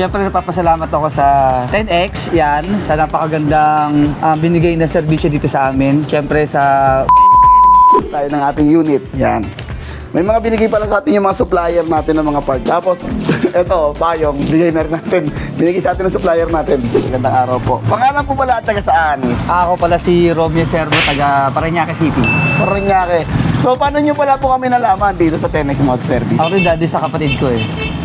Siyempre napapasalamat ako sa 10X, yan, sa napakagandang binigay na serbisyo dito sa amin. Siyempre sa tayo ng ating unit. Yan. May mga binigay pala sa atin yung mga supplier natin ng mga parts. Tapos, eto, payong, bigay na rin natin. Binigay sa atin ng supplier natin. Magandang araw po. Pangalan po pala at taga saan? ako pala si Romeo Servo, taga Parañaque City. Parañaque. So, paano nyo pala po kami nalaman dito sa 10X Motor Service? Ako rin dati sa kapatid ko eh.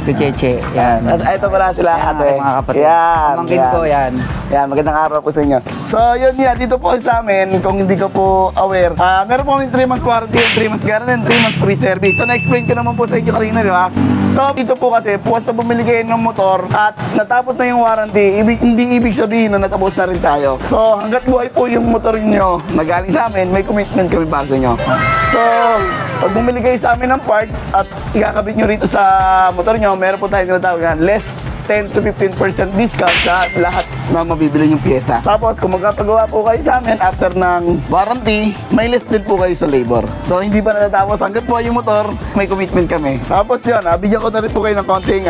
Si Cheche, yan. At ito pala sila Yan, ate. mga kapatid. Yan. Pamangkin ko, yan. Yan, magandang araw po sa inyo. So, yun yan. Dito po sa amin, kung hindi ka po aware, meron po kami 3 months warranty, 3 months guarantee, and 3 months free service. So, na-explain ko naman po sa inyo kanina, di ba? So, dito po kasi, once na bumili kayo ng motor at natapos na yung warranty, hindi ibig sabihin na natapos na rin tayo. So, hanggat buhay po yung motor nyo na galing sa amin, may commitment kami bago nyo. So, pag bumili kayo sa amin ng parts at ikakabit nyo rito sa motor nyo, meron po tayong tinatawag na less 10 to 15% discount sa lahat na mabibili yung pyesa. Tapos kung magpapagawa po kayo sa amin after ng warranty, may less din po kayo sa labor. So hindi pa natatapos hanggat po yung motor, may commitment kami. Tapos yun, bigyan ko na rin po kayo ng konting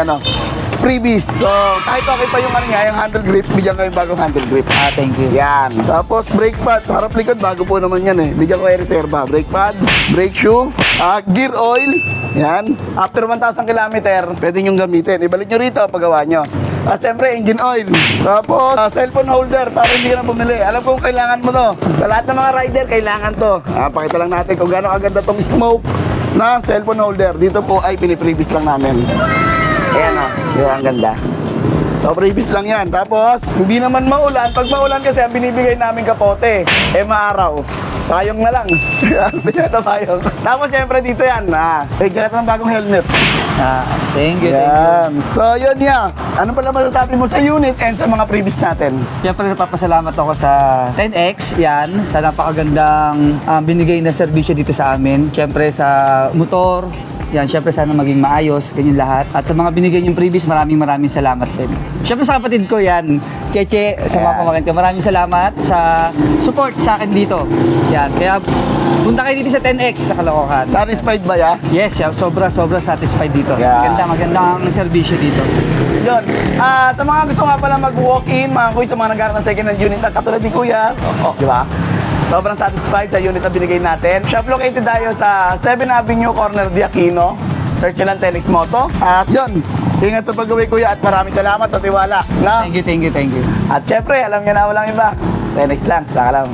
freebies. So kahit okay pa yung yung handle grip, bigyan kayo bagong handle grip. Thank you. Yan. Tapos brake pad, harap likod, bago po naman yan eh. Bigyan ko kayo reserva. Brake pad, brake shoe, gear oil. Yan. After 1,000 kilometer, pwede nyo gamitin. Ibalik nyo rito, paggawa nyo. Siyempre, engine oil. Tapos, cellphone holder para hindi ka na bumili. Alam kong kailangan mo to. Sa lahat ng mga rider, kailangan to. Pakita lang natin kung gaano kaganda tong smoke na cellphone holder. Dito po ay piniprevious lang namin. Ayan o. Yung ang ganda. So, previous lang yan. Tapos, hindi naman maulan. Pag maulan kasi, ang binibigay namin kapote, maaraw. Payong na lang. Ito payong. Tapos, syempre dito yan. Kaya ng bagong helmet. Thank you, thank you. Yan. So, yun yan. Ano pala masasabi mo sa unit and sa mga previous natin? Siyempre napapasalamat ako sa 10X, yan, sa napakagandang binigay na serbisyo dito sa amin. Siyempre sa motor, yan, siyempre sana maging maayos, ganyan lahat. At sa mga binigay niyong previous, maraming salamat din. Siyempre sa kapatid ko yan, Cheche, sa mga pamangkin ko, maraming salamat sa support sa akin dito. Yan, kaya punta kayo dito sa 10X sa Caloocan. Satisfied ba ya? Yes, sobra satisfied dito. Yeah. Magandang serbisyo dito. Yun. Sa mga gusto nga pala mag-walk-in, mga kuya, sa mga nag-aaral ng second hand unit na katulad ni Kuya, di ba? Sobrang satisfied sa unit na binigay natin. Shop located tayo sa 7 Avenue, corner de Aquino. Search nyo lang 10X Moto. At yun, ingat sa pag-uwi Kuya at maraming salamat sa tiwala. Thank you. At syempre, alam nyo na walang iba. 10X lang, saka lang.